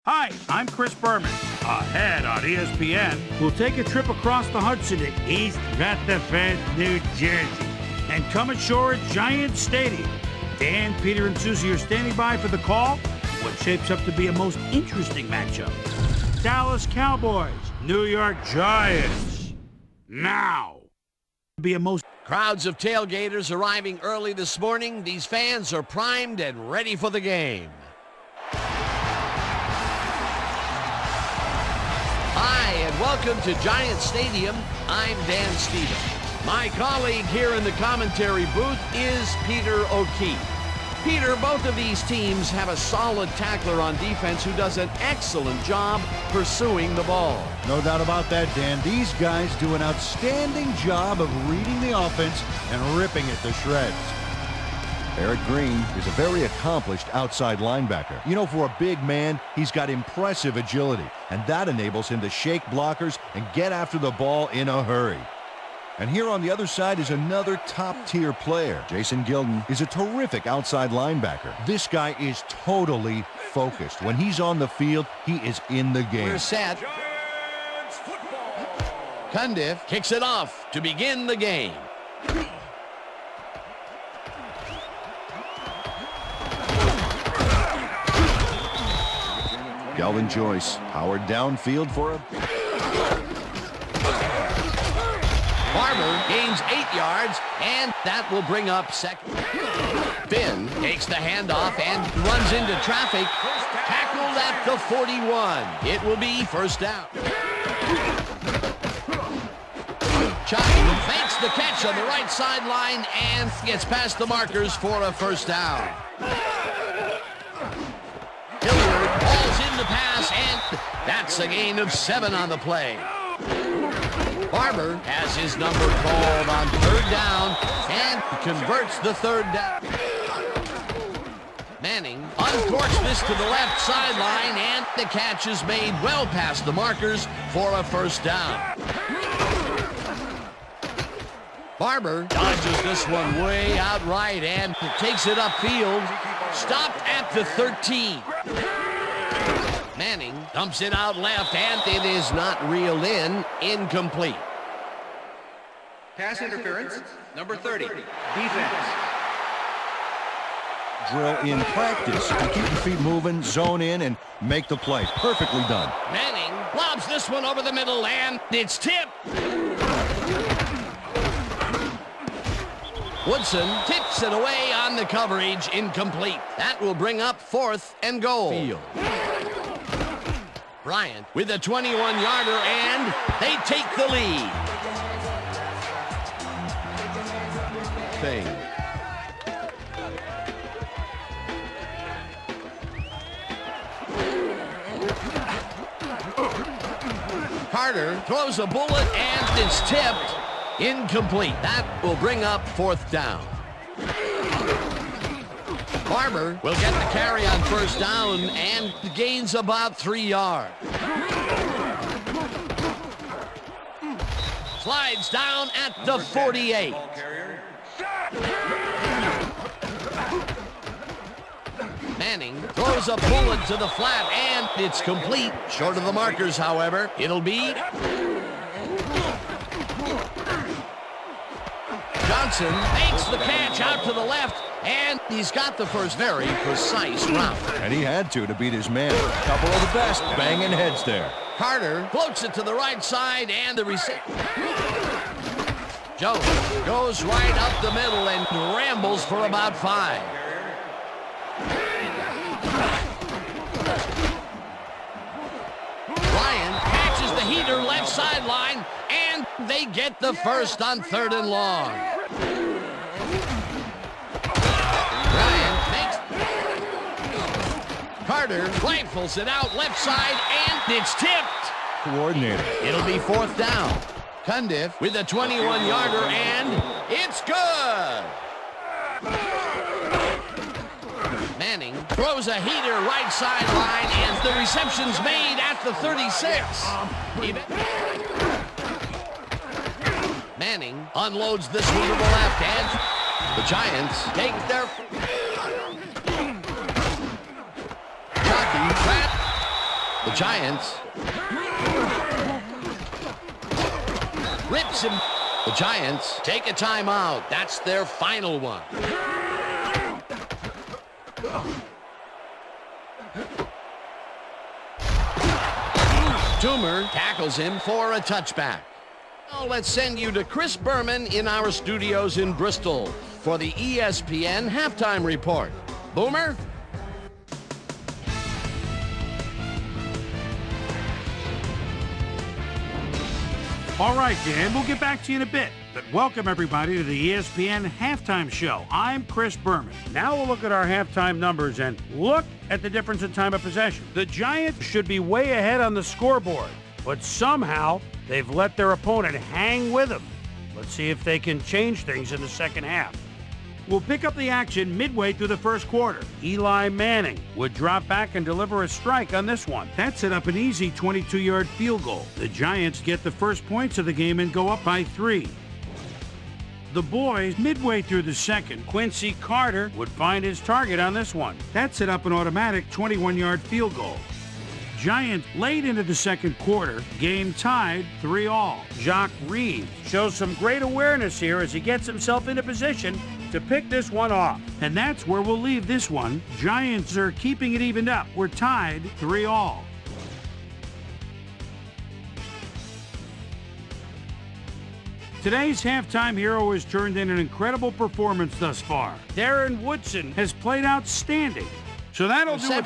Hi, I'm Chris Berman. Ahead on ESPN, we'll take a trip across the Hudson to East Rutherford, New Jersey, and come ashore at Giant Stadium. Dan, Peter, and Susie are standing by for the call. What shapes up to be a most interesting matchup. Dallas Cowboys, New York Giants. Now. Be a most Crowds of tailgaters arriving early this morning. These fans are primed and ready for the game. Hi, and welcome to Giant Stadium. I'm Dan Stevens. My colleague here in the commentary booth is Peter O'Keefe. Peter, both of these teams have a solid tackler on defense who does an excellent job pursuing the ball. No doubt about that, Dan. These guys do an outstanding job of reading the offense and ripping it to shreds. Eric Green is a very accomplished outside linebacker. You know, for a big man, he's got impressive agility, and that enables him to shake blockers and get after the ball in a hurry. And here on the other side is another top-tier player. Jason Gilden is a terrific outside linebacker. This guy is totally focused. When he's on the field, he is in the game. We're set. Cundiff kicks it off to begin the game. Galvin Joyce powered downfield for a... Barber gains 8 yards, and that will bring up second. Finn takes the handoff and runs into traffic. Tackled at the 41. It will be first down. Chucky makes the catch on the right sideline and gets past the markers for a first down. Hilliard falls in the pass, and that's a gain of 7 on the play. Barber has his number called on third down and converts the third down. Manning uncorks this to the left sideline, and the catch is made well past the markers for a first down. Barber dodges this one way out right and takes it upfield. Stopped at the 13. Manning dumps it out left, and it is not reeled in. Incomplete. Pass interference, number 30, defense. Drill in practice to keep your feet moving, zone in, and make the play. Perfectly done. Manning lobs this one over the middle, and it's tipped. Woodson tips it away on the coverage. Incomplete. That will bring up 4th and goal. Field. Bryant with a 21-yarder, and they take the lead. Thing. Carter throws a bullet, and it's tipped. Incomplete. That will bring up 4th down. Barber will get the carry on first down and gains about 3 yards. Slides down at the 48. Manning throws a bullet to the flat, and it's complete. Short of the markers, however. It'll be Johnson makes the catch out to the left, and he's got the first very precise route. And he had to beat his man. A couple of the best banging heads there. Carter floats it to the right side, and the receiver. Jones goes right up the middle and rambles for about 5. Ryan catches the heater left sideline, and they get the first on 3rd and long. Ryan makes... Carter rifles it out left side, and it's tipped. Coordinator. It'll be 4th down. Cundiff with a 21-yarder, and it's good. Manning throws a heater right sideline, and the reception's made at the 36. Manning unloads this one to the left, and the Giants take their... The Giants rips him. The Giants take a timeout. That's their final one. Toomer tackles him for a touchback. Now let's send you to Chris Berman in our studios in Bristol for the ESPN halftime report. Boomer? All right, Dan, we'll get back to you in a bit. But welcome, everybody, to the ESPN Halftime Show. I'm Chris Berman. Now we'll look at our halftime numbers and look at the difference in time of possession. The Giants should be way ahead on the scoreboard, but somehow they've let their opponent hang with them. Let's see if they can change things in the second half. We'll pick up the action midway through the first quarter. Eli Manning would drop back and deliver a strike on this one. That set up an easy 22-yard field goal. The Giants get the first points of the game and go up by 3. The boys, midway through the second, Quincy Carter would find his target on this one. That set up an automatic 21-yard field goal. Giants late into the second quarter, game tied 3-all. Jacques Reeves shows some great awareness here as he gets himself into position to pick this one off. And that's where we'll leave this one. Giants are keeping it evened up. We're tied 3-all. Today's halftime hero has turned in an incredible performance thus far. Darren Woodson has played outstanding. So that'll do it.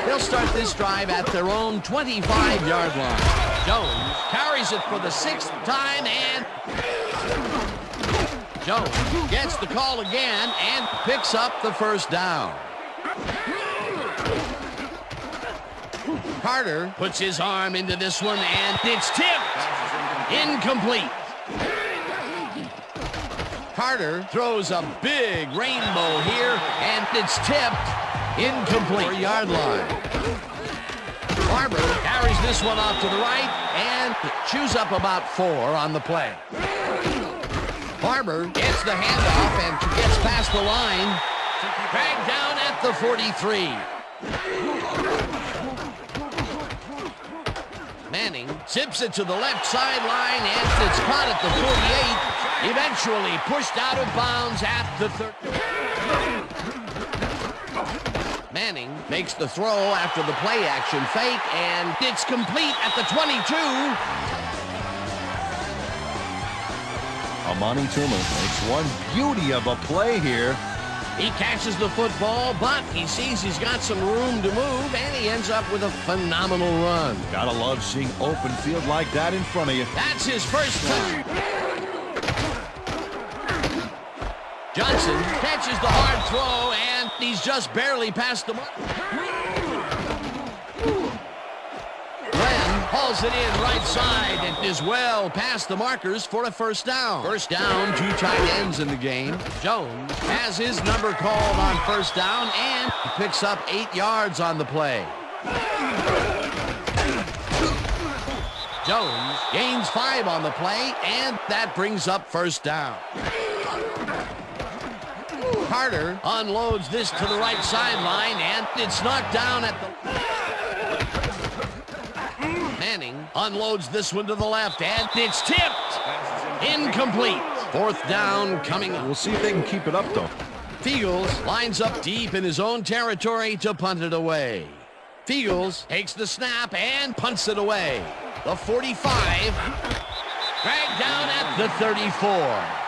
They'll start this drive at their own 25-yard line. Jones carries it for the 6th time, and Jones gets the call again and picks up the first down. Carter puts his arm into this one, and it's tipped. Incomplete. Carter throws a big rainbow here, and it's tipped. Incomplete. 4-yard line. Barber carries this one off to the right and chews up about 4 on the play. Barber gets the handoff and gets past the line. Dragged down at the 43. Manning zips it to the left sideline, and it's caught at the 48. Eventually pushed out of bounds at the 30. Manning makes the throw after the play-action fake, and it's complete at the 22. Amani Toomer makes one beauty of a play here. He catches the football, but he sees he's got some room to move, and he ends up with a phenomenal run. Gotta love seeing open field like that in front of you. That's his first time. Johnson catches the hard throw, and he's just barely past the mark. Glenn hauls it in right side and is well past the markers for a first down. First down, 2 tight ends in the game. Jones has his number called on first down, and he picks up 8 yards on the play. Jones gains 5 on the play, and that brings up first down. Carter unloads this to the right sideline, and it's knocked down at the... Manning unloads this one to the left, and it's tipped. Incomplete. 4th down coming up. We'll see if they can keep it up, though. Fields lines up deep in his own territory to punt it away. Fields takes the snap and punts it away. The 45, dragged down at the 34.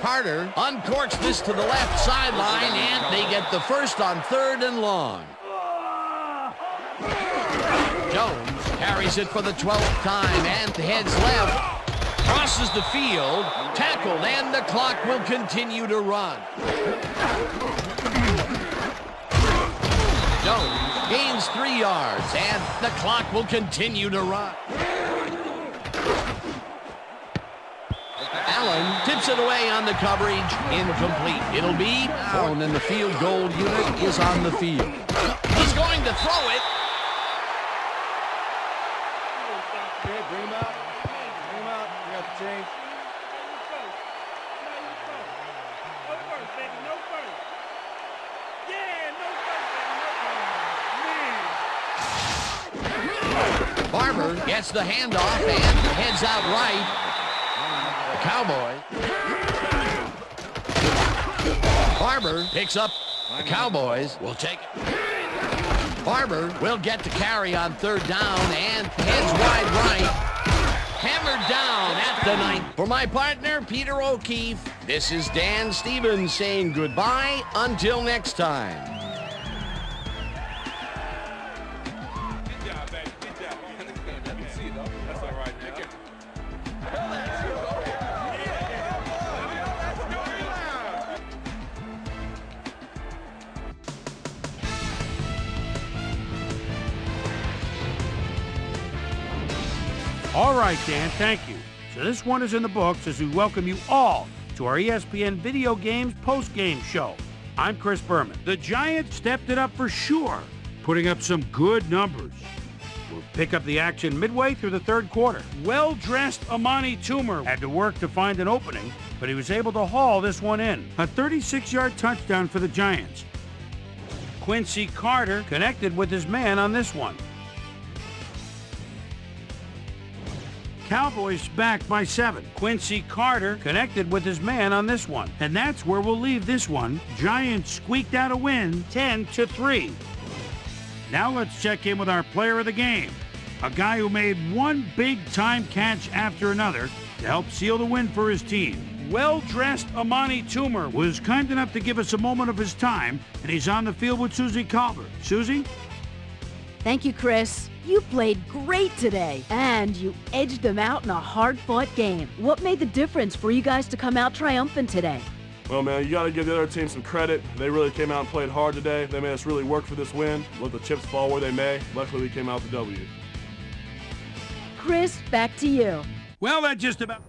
Carter uncorks this to the left sideline, and they get the first on 3rd and long. Jones carries it for the 12th time and heads left. Crosses the field, tackled, and the clock will continue to run. Jones gains 3 yards, and the clock will continue to run. Allen tips it away on the coverage. Incomplete. It'll be down, and the field goal unit is on the field. He's going to throw it. Bring him out. Bring him out. You got the change. Barber gets the handoff and heads out right. The Cowboys. Barber picks up. The Cowboys will take it. Barber will get the carry on third down and heads wide right. Hammered down at the 9th. For my partner, Peter O'Keefe, this is Dan Stevens saying goodbye until next time. Good job, baby. Good job. Let me see it, though. That's all right, man. All right, Dan, thank you. So this one is in the books as we welcome you all to our ESPN Video Games Postgame show. I'm Chris Berman. The Giants stepped it up for sure, putting up some good numbers. We'll pick up the action midway through the third quarter. Well-dressed Amani Toomer had to work to find an opening, but he was able to haul this one in. A 36-yard touchdown for the Giants. Quincy Carter connected with his man on this one. Cowboys back by 7. Quincy Carter connected with his man on this one. And that's where we'll leave this one. Giants squeaked out a win, 10-3. Now let's check in with our player of the game. A guy who made one big-time catch after another to help seal the win for his team. Well-dressed Amani Toomer was kind enough to give us a moment of his time, and he's on the field with Susie Colbert. Susie? Thank you, Chris. You played great today, and you edged them out in a hard-fought game. What made the difference for you guys to come out triumphant today? Well, man, you got to give the other team some credit. They really came out and played hard today. They made us really work for this win. Let the chips fall where they may. Luckily, we came out with the W. Chris, back to you. Well, that just about...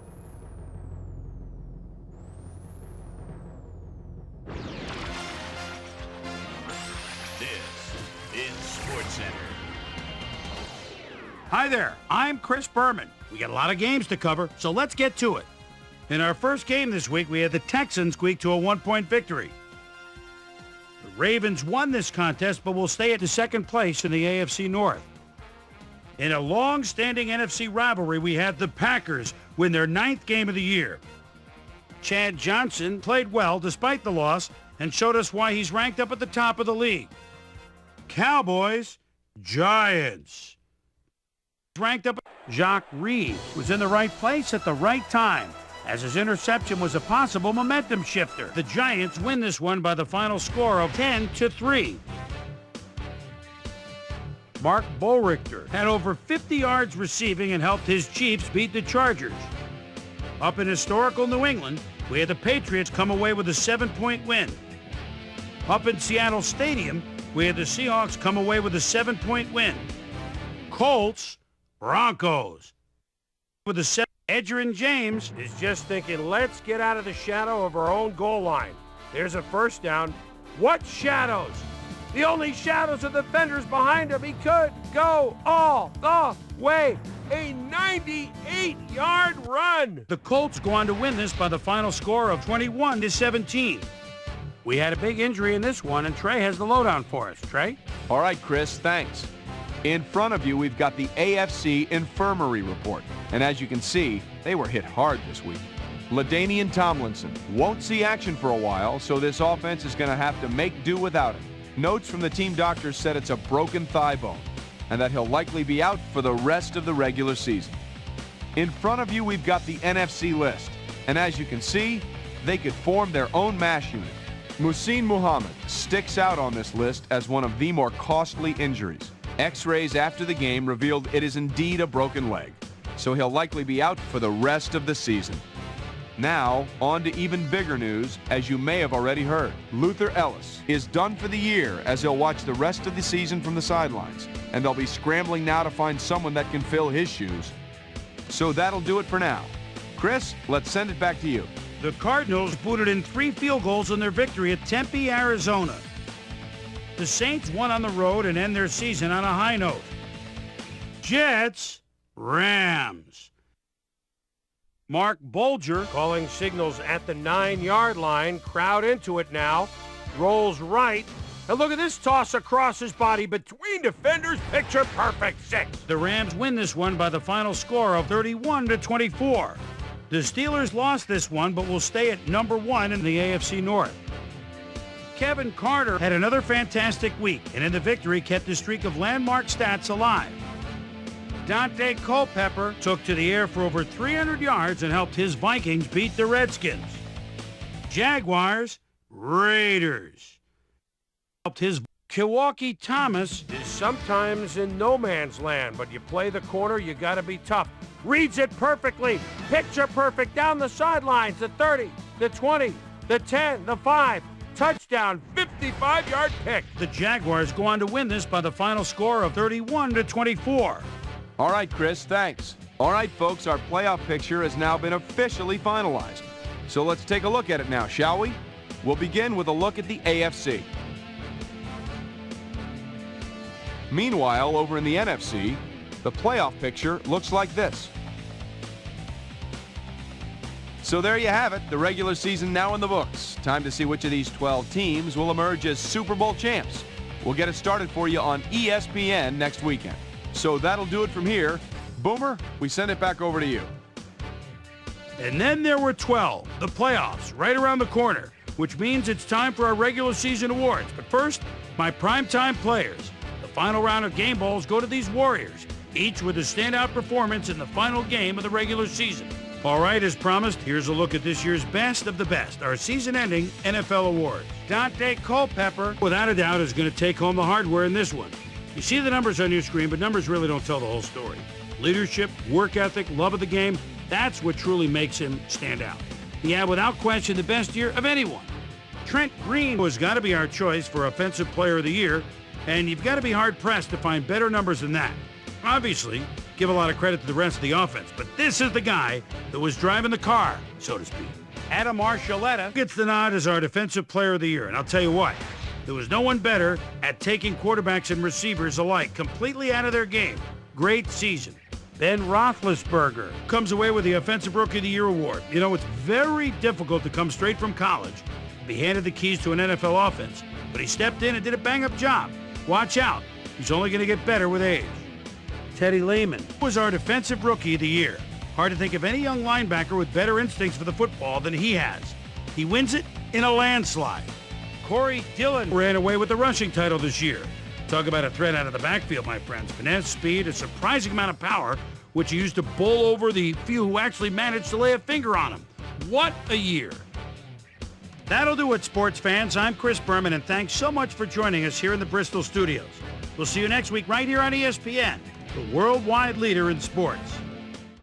This is SportsCenter. Hi there, I'm Chris Berman. We got a lot of games to cover, so let's get to it. In our first game this week, we had the Texans squeak to a one-point victory. The Ravens won this contest, but will stay at the second place in the AFC North. In a long-standing NFC rivalry, we had the Packers win their 9th game of the year. Chad Johnson played well despite the loss and showed us why he's ranked up at the top of the league. Cowboys, Giants. Ranked up, Jacques Reed was in the right place at the right time, as his interception was a possible momentum shifter. The Giants win this one by the final score of 10-3. Mark Bolrichter had over 50 yards receiving and helped his Chiefs beat the Chargers. Up in historical New England, we had the Patriots come away with a 7-point win. Up in Seattle Stadium, we had the Seahawks come away with a 7-point win. Colts, Broncos. With the 7, Edgerrin James is just thinking, let's get out of the shadow of our own goal line. There's a first down. What shadows? The only shadows are the defenders behind him. He could go all the way. A 98-yard run. The Colts go on to win this by the final score of 21-17. We had a big injury in this one, and Trey has the lowdown for us. Trey? All right, Chris, thanks. In front of you, we've got the AFC Infirmary Report. And as you can see, they were hit hard this week. LaDainian Tomlinson won't see action for a while, so this offense is going to have to make do without him. Notes from the team doctors said it's a broken thigh bone and that he'll likely be out for the rest of the regular season. In front of you, we've got the NFC list. And as you can see, they could form their own MASH unit. Muhsin Muhammad sticks out on this list as one of the more costly injuries. X-rays after the game revealed it is indeed a broken leg, so he'll likely be out for the rest of the season. Now, on to even bigger news, as you may have already heard. Luther Ellis is done for the year as he'll watch the rest of the season from the sidelines, and they'll be scrambling now to find someone that can fill his shoes. So that'll do it for now. Chris, let's send it back to you. The Cardinals booted in 3 field goals in their victory at Tempe, Arizona. The Saints won on the road and end their season on a high note. Jets, Rams. Mark Bolger calling signals at the 9-yard line. Crowd into it now. Rolls right. And look at this toss across his body between defenders. Picture perfect 6. The Rams win this one by the final score of 31-24. The Steelers lost this one, but will stay at number 1 in the AFC North. Kevin Carter had another fantastic week, and in the victory kept the streak of landmark stats alive. Dante Culpepper took to the air for over 300 yards and helped his Vikings beat the Redskins. Jaguars, Raiders. Helped his Milwaukee Thomas is sometimes in no man's land, but you play the corner, you got to be tough. Reads it perfectly. Picture perfect down the sidelines. The 30, the 20, the 10, the 5. Touchdown, 55-yard pick. The Jaguars go on to win this by the final score of 31-24. All right, Chris, thanks. All right, folks, our playoff picture has now been officially finalized. So let's take a look at it now, shall we? We'll begin with a look at the AFC. Meanwhile, over in the NFC, the playoff picture looks like this. So there you have it, the regular season now in the books. Time to see which of these 12 teams will emerge as Super Bowl champs. We'll get it started for you on ESPN next weekend. So that'll do it from here. Boomer, we send it back over to you. And then there were 12, the playoffs, right around the corner, which means it's time for our regular season awards. But first, my primetime players. The final round of game balls go to these Warriors, each with a standout performance in the final game of the regular season. All right, as promised, here's a look at this year's best of the best, our season-ending NFL awards. Dante Culpepper, without a doubt, is going to take home the hardware in this one. You see the numbers on your screen, but numbers really don't tell the whole story. Leadership, work ethic, love of the game, that's what truly makes him stand out. He had, without question, the best year of anyone. Trent Green has got to be our choice for Offensive Player of the Year, and you've got to be hard-pressed to find better numbers than that. Obviously, give a lot of credit to the rest of the offense, but this is the guy that was driving the car, so to speak. Adam Archuleta gets the nod as our Defensive Player of the Year, and I'll tell you what, there was no one better at taking quarterbacks and receivers alike completely out of their game. Great season. Ben Roethlisberger comes away with the Offensive Rookie of the Year award. You know, it's very difficult to come straight from college and be handed the keys to an NFL offense, but he stepped in and did a bang-up job. Watch out. He's only going to get better with age. Teddy Lehman was our Defensive Rookie of the Year. Hard to think of any young linebacker with better instincts for the football than he has. He wins it in a landslide. Corey Dillon ran away with the rushing title this year. Talk about a threat out of the backfield, my friends. Finesse, speed, a surprising amount of power, which he used to bowl over the few who actually managed to lay a finger on him. What a year. That'll do it, sports fans. I'm Chris Berman, and thanks so much for joining us here in the Bristol studios. We'll see you next week right here on ESPN, the worldwide leader in sports.